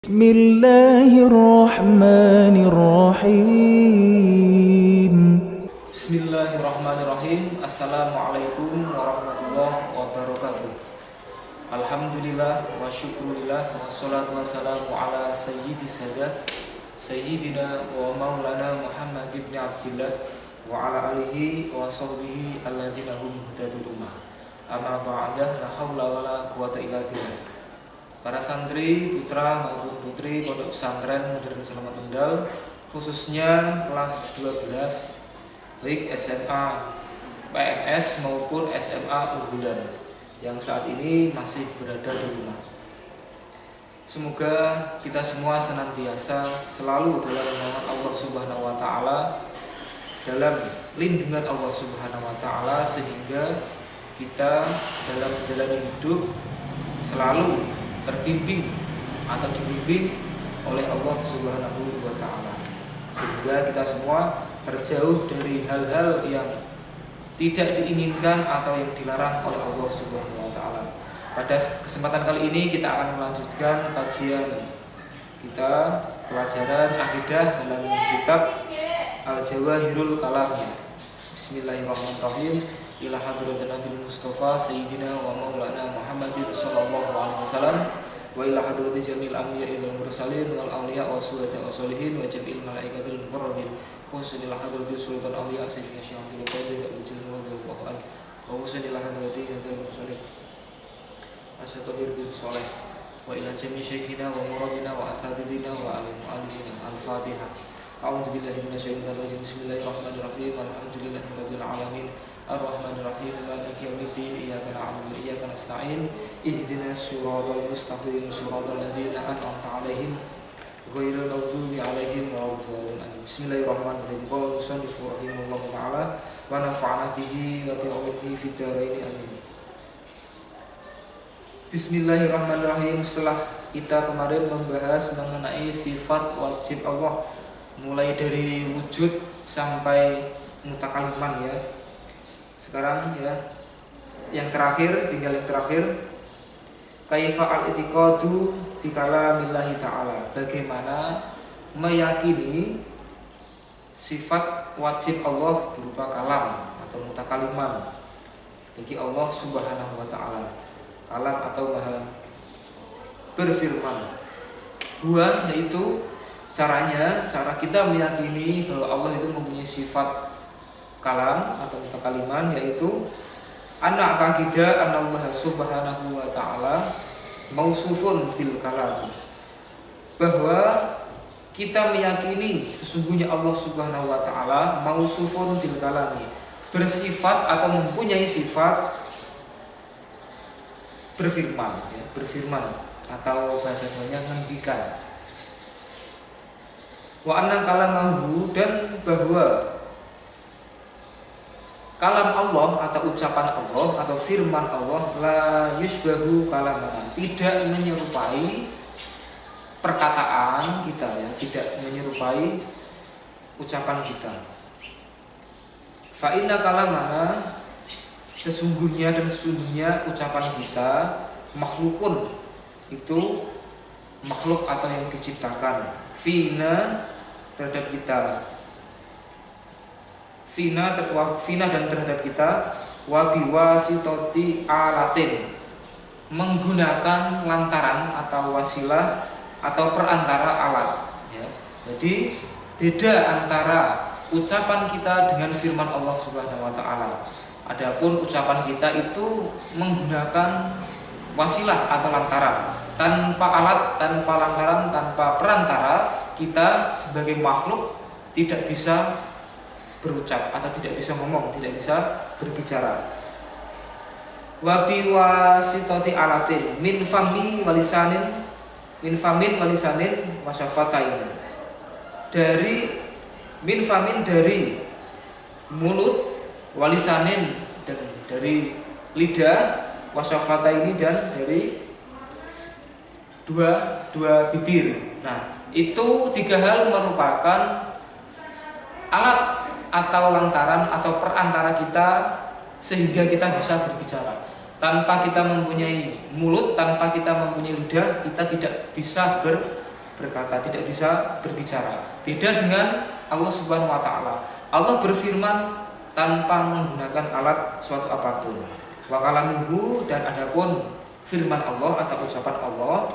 Bismillahirrahmanirrahim. Bismillahirrahmanirrahim. Assalamualaikum warahmatullahi wabarakatuh. Alhamdulillah wa syukurillah wa salatu wassalamu ala sayyidina wa maulana Muhammad ibn Abdillah wa ala alihi wa sahbihi alladhina hum hudadul ummah. Amma ba'dah, la hawla wa la quwata illa billah. Para santri, putra maupun putri Pondok Pesantren Modern Selamat Kendal, khususnya kelas 12, baik SMA PNS maupun SMA unggulan yang saat ini masih berada di rumah. Semoga kita semua senantiasa selalu dalam naungan Allah Subhanahu wa taala, dalam lindungan Allah Subhanahu wa taala, sehingga kita dalam menjalani hidup selalu terbimbing atau dibimbing oleh Allah Subhanahu wa taala, sehingga kita semua terjauh dari hal-hal yang tidak diinginkan atau yang dilarang oleh Allah Subhanahu wa taala. Pada kesempatan kali ini kita akan melanjutkan kajian kita, pelajaran akidah dalam kitab Al-Jawahirul Kalam. Bismillahirrahmanirrahim. Ila hadratin Nabi Mustafa Sayyidina wa Maulana Muhammadin sallallahu alaihi wasallam wa ila hadrati jamil anbiya'i wal mursalin wal awliya wa suhada wa solihin wa jamil malaikatil muqarrabin khususnya ila hadrati sultan awliya sayyidina Syekh Abdul Qadir wa jilmu wa wa'an wa khususnya ila hadrati jamil mursalin asyatahir bin soleh wa ila jamil syekhina wa murabina wa asatidina wa alim alimina al-fatihah. A'udzu billahi minasyaitonir rajim. Bismillahirrahmanirrahim. Alhamdulillahirabbil alamin. Ar-Rahmanir-Rahim. Maliki yaumiddin. Iyyaka na'budu wa iyyaka nasta'in. Ihdinas siratal mustaqim. Siratal ladzina an'amta 'alaihim ghairil maghdubi 'alaihim waladdallin. Bismillahirrahmanirrahim. Qala musannifu rahimahullahu ta'ala wa nafa'ana bihi wa bi 'ulumi fid dharain amin. Bismillahirrahmanirrahim. Setelah kita kemarin membahas mengenai sifat wajib Allah, mulai dari wujud sampai mutakaliman ya. Sekarang ya, yang terakhir, tinggal yang terakhir, kaifa al-i'tiqadu bi kalamillahi ta'ala. Bagaimana meyakini sifat wajib Allah berupa kalam atau mutakaliman bagi Allah Subhanahu wa ta'ala. Kalam atau maha berfirman. Dua, yaitu cara kita meyakini bahwa Allah itu mempunyai sifat kalam atau mutakaliman, yaitu anna aqida anna Allah Subhanahu wa ta'ala mausufun bil kalam, bahwa kita meyakini sesungguhnya Allah Subhanahu wa ta'ala mausufun bil kalami, bersifat atau mempunyai sifat berfirman ya, berfirman atau bahasa Jawanya ngendikan. Wa anna kalamahu, dan bahwa kalam Allah atau ucapan Allah atau firman Allah la yusbahu kalamana, tidak menyerupai perkataan kita ya, tidak menyerupai ucapan kita. Fa inna kalamana, sesungguhnya ucapan kita makhlukun, itu makhluk atau yang diciptakan, fina terhadap kita, fina dan terhadap kita, wa biwasitati alatin, menggunakan lantaran atau wasilah atau perantara alat ya. Jadi beda antara ucapan kita dengan firman Allah Subhanahu wa taala. Adapun ucapan kita itu menggunakan wasilah atau lantaran, tanpa alat, tanpa lantaran, tanpa perantara, kita sebagai makhluk tidak bisa berucap atau tidak bisa ngomong, tidak bisa berbicara. Wa biwasitati alatin min famin walisanin wa syafatain, dari min famin, dari mulut, walisanin, dan dari lidah, wa syafataini, dan dari dua bibir. Nah, itu tiga hal merupakan alat atau lantaran atau perantara kita sehingga kita bisa berbicara. Tanpa kita mempunyai mulut, tanpa kita mempunyai lidah, kita tidak bisa berkata, tidak bisa berbicara. Beda dengan Allah Subhanahu wa taala. Allah berfirman tanpa menggunakan alat suatu apapun. Wa kalamuhu, dan adapun firman Allah atau ucapan Allah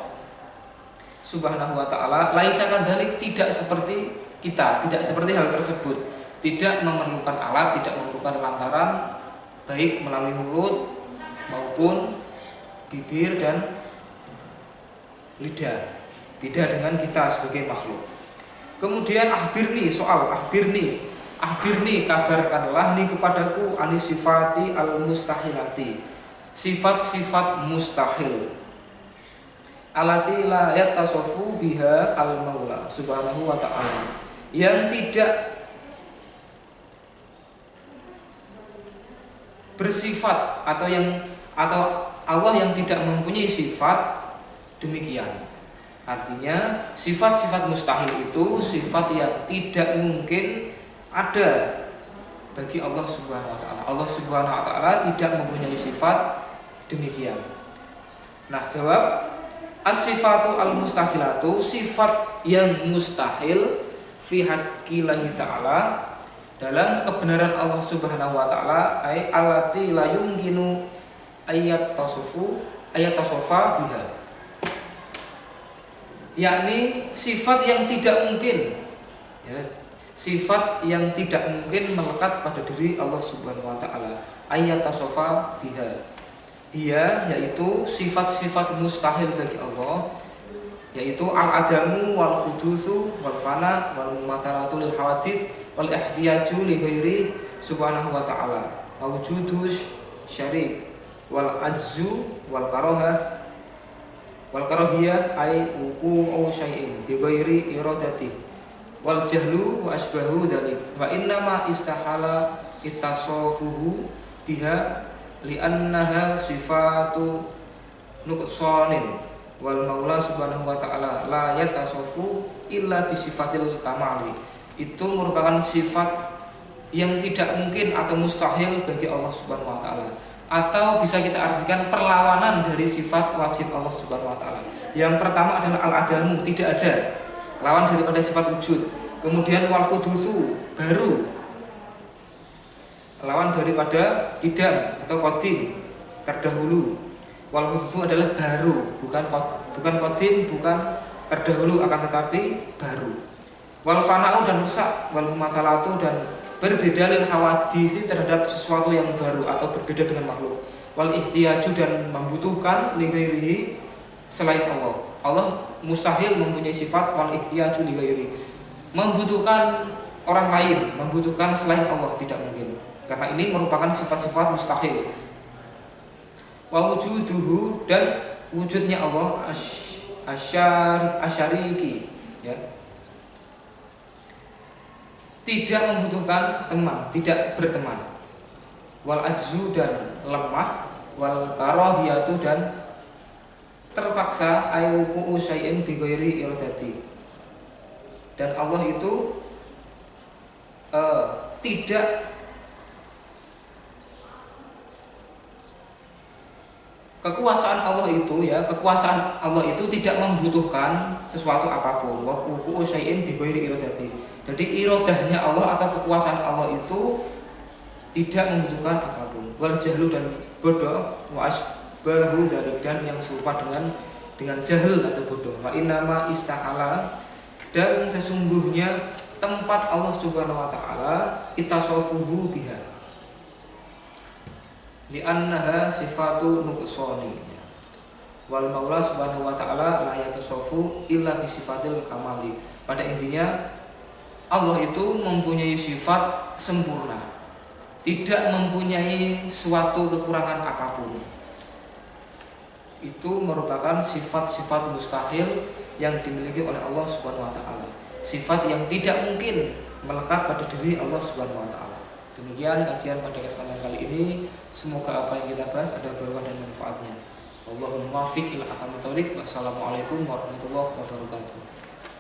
Subhanahu wa taala, laisa kadzalik, tidak seperti kita, tidak seperti hal tersebut. Tidak memerlukan alat, tidak memerlukan lantaran baik melalui mulut maupun bibir dan lidah. Beda dengan kita sebagai makhluk. Kemudian akhbirni, soal akhbirni, kabarkanlah nih kepadaku ani sifati al mustahilati, sifat-sifat mustahil, alati la yatasofu biha al maula subhanahu wa ta'ala, yang tidak bersifat atau Allah yang tidak mempunyai sifat demikian. Artinya sifat-sifat mustahil itu sifat yang tidak mungkin ada bagi Allah Subhanahu wa taala. Allah Subhanahu wa taala tidak mempunyai sifat demikian. Nah, jawab as-sifatu al-mustahilatu, sifat yang mustahil fi haqqillahi ta'ala, dalam kebenaran Allah Subhanahu wa taala, ay allati la yumkinu ayat tasofa biha, yakni sifat yang tidak mungkin, ya, sifat yang tidak mungkin melekat pada diri Allah Subhanahu wa taala, ayat tasofa biha, dia yaitu sifat-sifat mustahil bagi Allah, yaitu al-adamu wal qudusu wal fana wal mumatsalatu lil hawadits wal ihtiyaju li ghairi subhanahu wa ta'ala, wujudus syarik wal ajzu wal karahah wal karahiyah ay wuqu'u syai'in bi ghairi iradati wal jahlu wa asbahu dzalik, wa inna ma istahala ittasafuhu biha li'annaha sifatu nuqsanin wal maula subhanahu wa ta'ala la yatasafu illa bi sifatil kamali. Itu merupakan sifat yang tidak mungkin atau mustahil bagi Allah Subhanahu wa taala, atau bisa kita artikan perlawanan dari sifat wajib Allah Subhanahu wa taala. Yang pertama adalah al-adamu, tidak ada, lawan daripada sifat wujud. Kemudian wal qudusu, baru, lawan daripada idam atau qadim, terdahulu. Wal qudusu adalah baru, bukan qadim, bukan terdahulu, akan tetapi baru. Wal fana'u, dan rusak, wal mumatsalatu, dan berbeda lil hawadits terhadap sesuatu yang baru atau berbeda dengan makhluk. Wal ihtiyaju, dan membutuhkan li ghairihi, selain Allah. Allah mustahil mempunyai sifat wal ihtiyaju li ghairihi, membutuhkan orang lain, membutuhkan selain Allah, tidak mungkin. Karena ini merupakan sifat-sifat mustahil. Wa wujuduhu, dan wujudnya Allah asyariki, ya, tidak membutuhkan teman, tidak berteman. Wal ajzu, dan lemah. Wal karahiyatu, dan terpaksa, ayyuku syai'in bi ghairi iradati. Dan Allah itu tidak kekuasaan Allah itu, ya, kekuasaan Allah itu tidak membutuhkan sesuatu apapun. Wa wuqu'u syai'in bi ghairi iradati. Jadi iradahnya Allah atau kekuasaan Allah itu tidak membutuhkan apapun. Wal jahlu, dan bodoh, wa asbahu dzalik, dan yang serupa dengan jahil atau bodoh. Wa innama istahala, dan sesungguhnya tempat Allah Subhanahu wa taala itasofuhu biha, li'annaha sifatu nuqsani, wal maula subhanahu wa ta'ala la yatasofu illa bisifatil kamali. Pada intinya Allah itu mempunyai sifat sempurna, tidak mempunyai suatu kekurangan apapun. Itu merupakan sifat-sifat mustahil yang dimiliki oleh Allah Subhanahu wa taala. Sifat yang tidak mungkin melekat pada diri Allah Subhanahu wa taala. Demikian kajian pada kesempatan kali ini. Semoga apa yang kita bahas ada berkah dan manfaatnya. Wallahul muwaffiq ila aqwamit thoriq. Wassalamualaikum warahmatullahi wabarakatuh.